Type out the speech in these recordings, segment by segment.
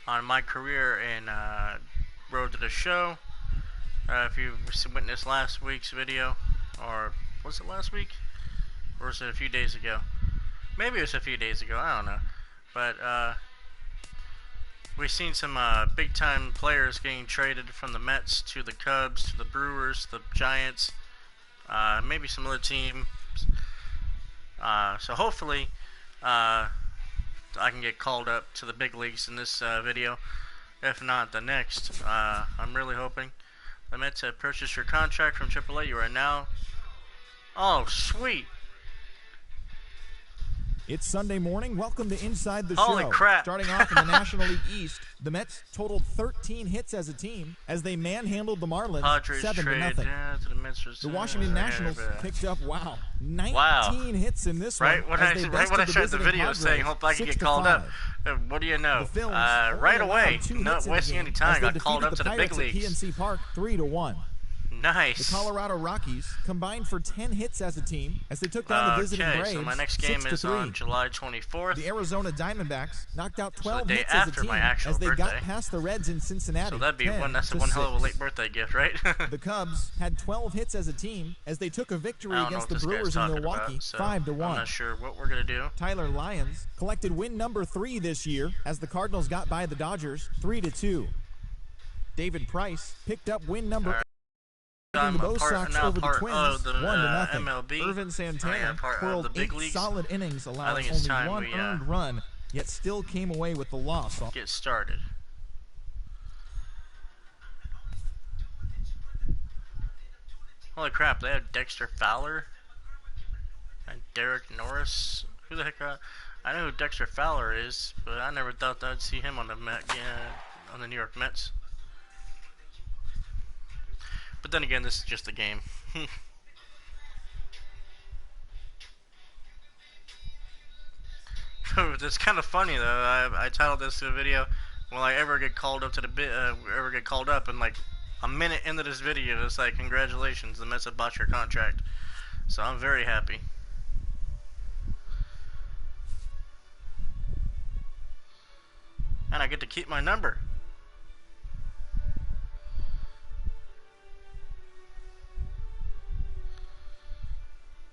on my career in Road to the Show. If you witnessed last week's video, or was it last week? Or was it a few days ago? Maybe it was a few days ago, I don't know. But we've seen some big time players getting traded from the Mets to the Cubs, to the Brewers, the Giants, maybe some other teams. So hopefully I can get called up to the big leagues in this video. If not, the next. I'm really hoping. The Mets have purchased your contract from AAA. You are now... Oh, sweet. It's Sunday morning. Welcome to Inside the Holy Show. Crap. Starting off in the National League East, the Mets totaled 13 hits as a team as they manhandled the Marlins Padres 7-0. to the Mets. The Washington Nationals picked up 19 hits in this one. Right when I started the video saying, hope I can get called up. What do you know? Right away, not wasting any time, got called up to the big leagues. PNC Park 3-1. Nice. The Colorado Rockies combined for 10 hits as a team as they took down the visiting Braves. So my next game is on July 24th. The Arizona Diamondbacks knocked out 12 hits as a team as they birthday. got past the Reds in Cincinnati. So that'd be that's one hell of a late birthday gift, right? The Cubs had 12 hits as a team as they took a victory against the Brewers in Milwaukee, 5-1. I'm not sure what we're gonna do. Tyler Lyons collected win number 3 this year as the Cardinals got by the Dodgers 3-2. David Price picked up win number 8. The Bo Sox over the Twins, 1-0. MLB. Irvin Santana twirled 8 solid innings, allowing only one earned run, yet still came away with the loss. Get started. Holy crap! They have Dexter Fowler and Derek Norris. Who the heck? I know who Dexter Fowler is, but I never thought I'd see him on the on the New York Mets. But then again, this is just a game. It's kind of funny though. I titled this video, "Will I ever get called up to the and like a minute into this video, it's like, congratulations, the Mets have bought your contract. So I'm very happy. And I get to keep my number.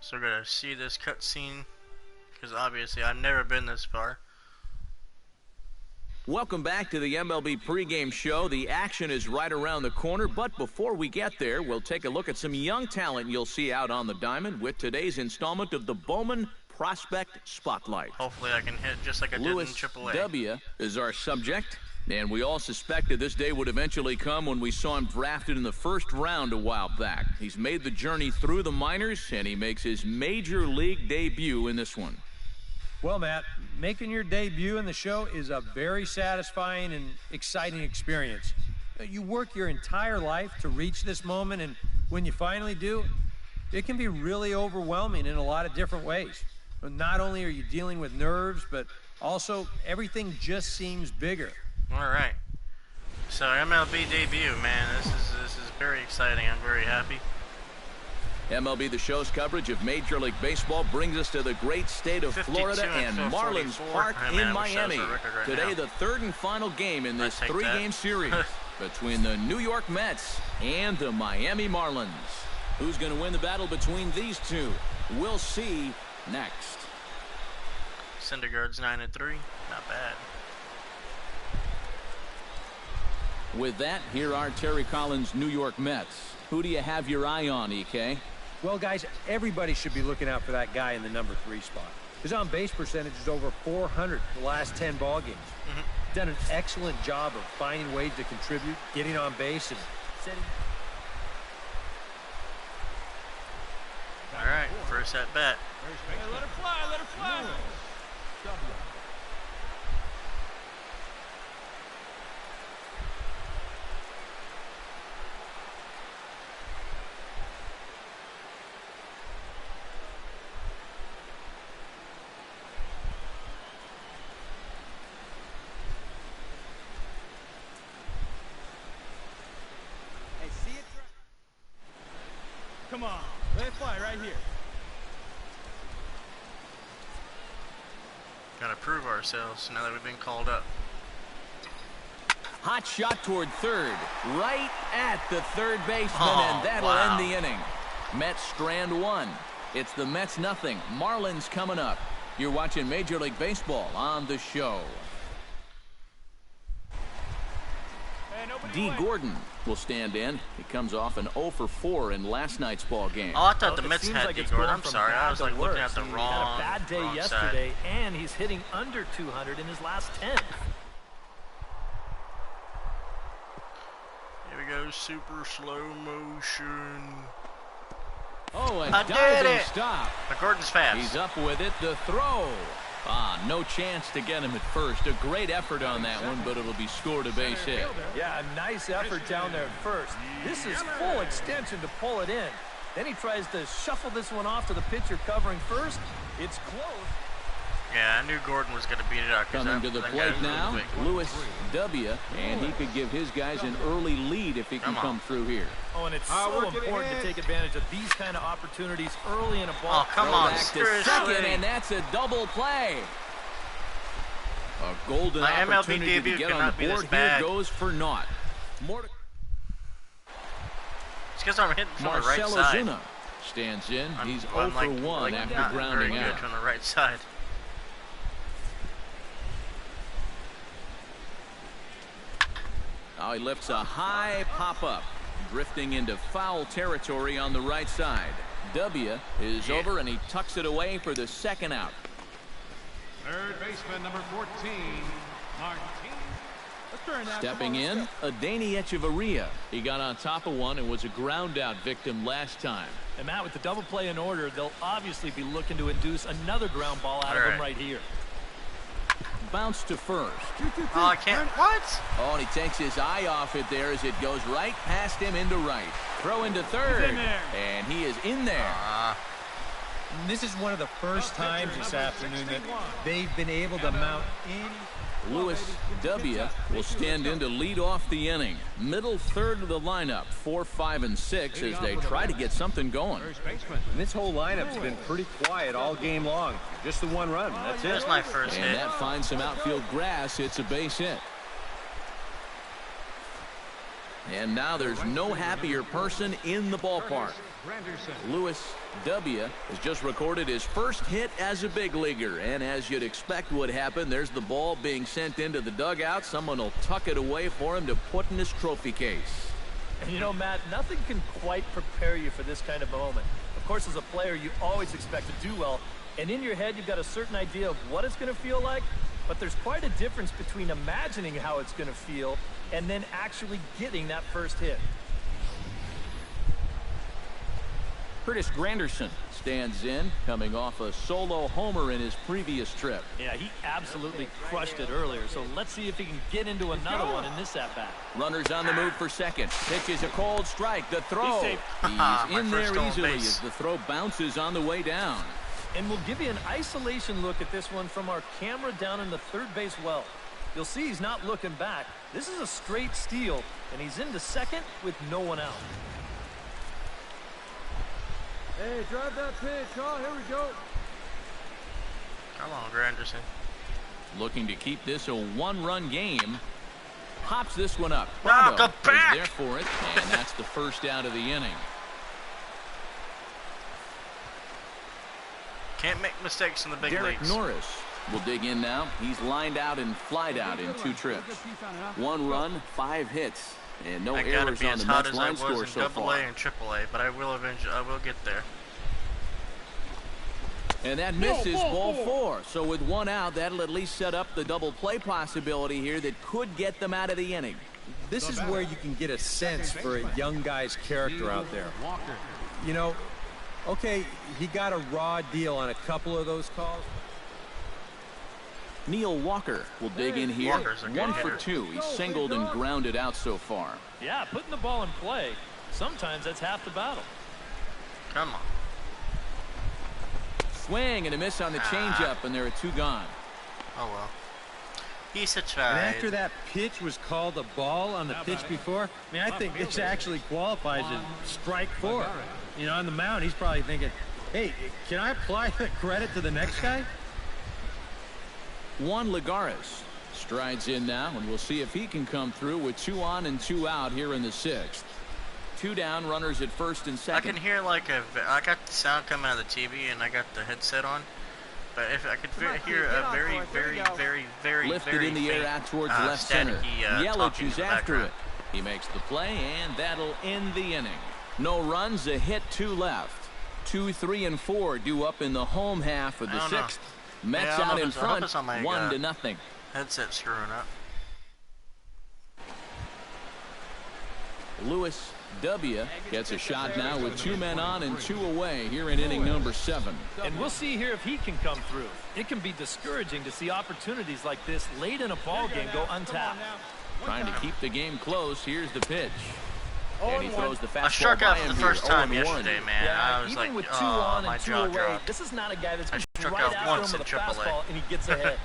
So we're gonna see this cutscene, because obviously I've never been this far. Welcome back to the MLB pregame show. The action is right around the corner, but before we get there, we'll take a look at some young talent you'll see out on the diamond with today's installment of the Bowman Prospect Spotlight. Hopefully I can hit just like I did in AAA. W is our subject. And we all suspected this day would eventually come when we saw him drafted in the first round a while back. He's made the journey through the minors, and he makes his major league debut in this one. Well, Matt, making your debut in the show is a very satisfying and exciting experience. You work your entire life to reach this moment, and when you finally do, it can be really overwhelming in a lot of different ways. Not only are you dealing with nerves, but also everything just seems bigger. Alright, so MLB debut, man, this is very exciting. I'm very happy. MLB The Show's coverage of Major League Baseball brings us to the great state of Florida and Marlins Park in Miami. Today, the third and final game in this three-game series between the New York Mets and the Miami Marlins. Who's going to win the battle between these two? We'll see next. Syndergaard's 9-3, not bad. With that, here are Terry Collins' New York Mets. Who do you have your eye on, EK? Well, guys, everybody should be looking out for that guy in the number 3 spot. His on-base percentage is over 400 the last 10 ball games. Done an excellent job of finding ways to contribute, getting on base, and setting. All right, first at bat. Hey, let her fly, let her fly. Come on, let it fly right here. Gotta prove ourselves now that we've been called up. Hot shot toward third. Right at the third baseman, and that'll end the inning. Mets strand one. It's the Mets nothing. Marlins coming up. You're watching Major League Baseball on the show. D. Gordon will stand in. He comes off an 0 for 4 in last night's ball game. Oh, I thought the Mets had D. Gordon. I'm sorry. I was like looking at the wrong. He had a bad day yesterday, and he's hitting under 200 in his last 10. Here we go, super slow motion. Oh, a diving stop. But Gordon's fast. He's up with it. The throw. No chance to get him at first. A great effort on that one, but it'll be scored a base hit. Yeah, a nice effort down there at first. This is full extension to pull it in. Then he tries to shuffle this one off to the pitcher covering first. It's close. Yeah, I knew Gordon was going to beat it out. Coming to the plate now, Lewis W., and he could give his guys an early lead if he can come through here. Oh, and it's so important to take advantage of these kind of opportunities early in a ball. Oh, come on, back to second, and that's a double play. A golden opportunity to get on the board here goes for naught. It's because I'm hitting from the right side. Zuna stands in. He's 0 for 1 after grounding out. From the right side. Now he lifts a high pop-up, drifting into foul territory on the right side. W is over, and he tucks it away for the second out. Third baseman, number 14, Martin. Stepping in, Adeiny Echeverria. He got on top of one and was a ground-out victim last time. And Matt, with the double play in order, they'll obviously be looking to induce another ground ball out of him right here. Bounce to first. Oh, I can't. What? Oh, and he takes his eye off it there as it goes right past him into right. Throw into third. And he is in there. This is one of the first times this afternoon that they've been able to mount any. Lewis W. will stand in to lead off the inning. Middle third of the lineup, 4, 5, and 6 as they try to get something going. And this whole lineup's been pretty quiet all game long. Just the one run. That's it. That's my first hit. And that finds some outfield grass. It's a base hit. And now there's no happier person in the ballpark. Lewis W. has just recorded his first hit as a big leaguer, and as you'd expect would happen, there's the ball being sent into the dugout. Someone will tuck it away for him to put in his trophy case. And you know, Matt, nothing can quite prepare you for this kind of moment. Of course, as a player, you always expect to do well, and in your head, you've got a certain idea of what it's going to feel like, but there's quite a difference between imagining how it's going to feel and then actually getting that first hit. Curtis Granderson stands in, coming off a solo homer in his previous trip. Yeah, he absolutely crushed it earlier, so let's see if he can get into another one in this at-bat. Runners on the move for second. Pitches a cold strike. The throw. He's in there easily as the throw bounces on the way down. And we'll give you an isolation look at this one from our camera down in the third base well. You'll see he's not looking back. This is a straight steal, and he's into second with no one out. Hey, drive that pitch. Oh, here we go. Come on, Granderson. Looking to keep this a one-run game. Pops this one up. Wow, Bravo the back. is there for it, and that's the first out of the inning. Can't make mistakes in the big Derek leagues. Norris will dig in now. He's lined out and flied out in 2 trips. 1 run, 5 hits, and no errors on the Mets line score so far. AA and AAA, but I will eventually. I will get there. And that misses ball 4. So with 1 out, that'll at least set up the double play possibility here that could get them out of the inning. This is where you can get a sense for a young guy's character out there. You know, okay, he got a raw deal on a couple of those calls. Neil Walker will dig in here. 1 for 2. He's singled and grounded out so far. Yeah, putting the ball in play, sometimes that's half the battle. Come on. Swing and a miss on the changeup, and there are 2 gone. Oh, well. He's a try. And after that pitch was called a ball on the pitch before, I mean, I think this actually qualifies as strike 4. You know, on the mound, he's probably thinking, hey, can I apply the credit to the next guy? Juan Lagares Strides in now, and we'll see if he can come through with 2 on and 2 out here in the 6th. 2 down, runners at first and second. I can hear like I got the sound coming out of the TV and I got the headset on, but if I could hear a very lifted in the air out towards left center. Yelich is after it. He makes the play, and that'll end the inning. No runs, a hit, 2 left. 2, 3, and 4 due up in the home half of the 6th. Mets out in front, 1-0. Headset screwing up. Lewis W. gets a shot now with 2 men on and 2 away here in inning number 7. And we'll see here if he can come through. It can be discouraging to see opportunities like this late in a ball game go untapped. Trying to keep the game close. Here's the pitch. And he throws the fastball. I struck out for the first time 0-1. yesterday, man. Yeah, I was even like, with 2 on and 2 away, dropped. this is not a guy that's I struck right out after once him in with a AAA. fastball and he gets ahead.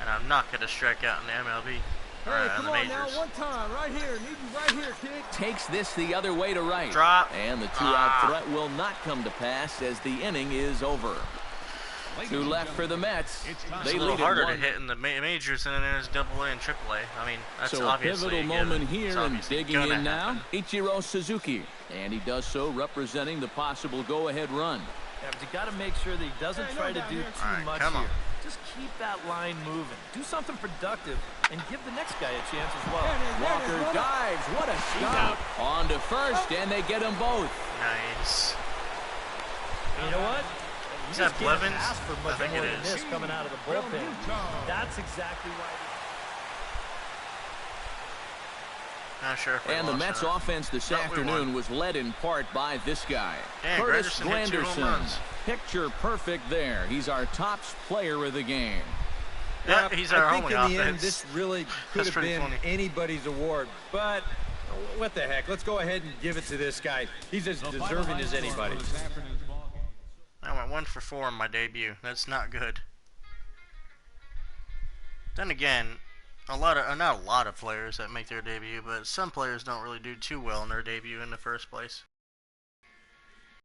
And I'm not going to strike out in the MLB. Hey, come the on majors. now, one time, right here. Need you right here, kid. Takes this the other way to right. Drop. And the 2-out threat will not come to pass as the inning is over. 2 left for the Mets. It's They a little lead harder at 1. to hit in the majors than it is AA and AAA. I mean, that's So a obviously pivotal moment here and digging gonna in now, happen. Ichiro Suzuki. And he does so representing the possible go-ahead run. Yeah, but you got to make sure that he doesn't try to do too much here. Just keep that line moving. Do something productive and give the next guy a chance as well. Walker dives. What a shot. On to first, and they get them both. Nice. You know what? Is You that just can't Blevins? ask for much I think more it than is. this coming out of the bullpen. That's exactly why. Not sure if we And the lost Mets or not. offense this But we afternoon won. was led in part by this guy. Dan Curtis Granderson hit 2 home Granderson. runs. Picture perfect there. He's our top player of the game. Yeah, he's our I think only in the end, offense. this really could That's have pretty been funny. anybody's award. But what the heck? Let's go ahead and give it to this guy. He's as deserving as anybody. I went 1 for 4 in my debut. That's not good. Then again, not a lot of players that make their debut, but some players don't really do too well in their debut in the first place.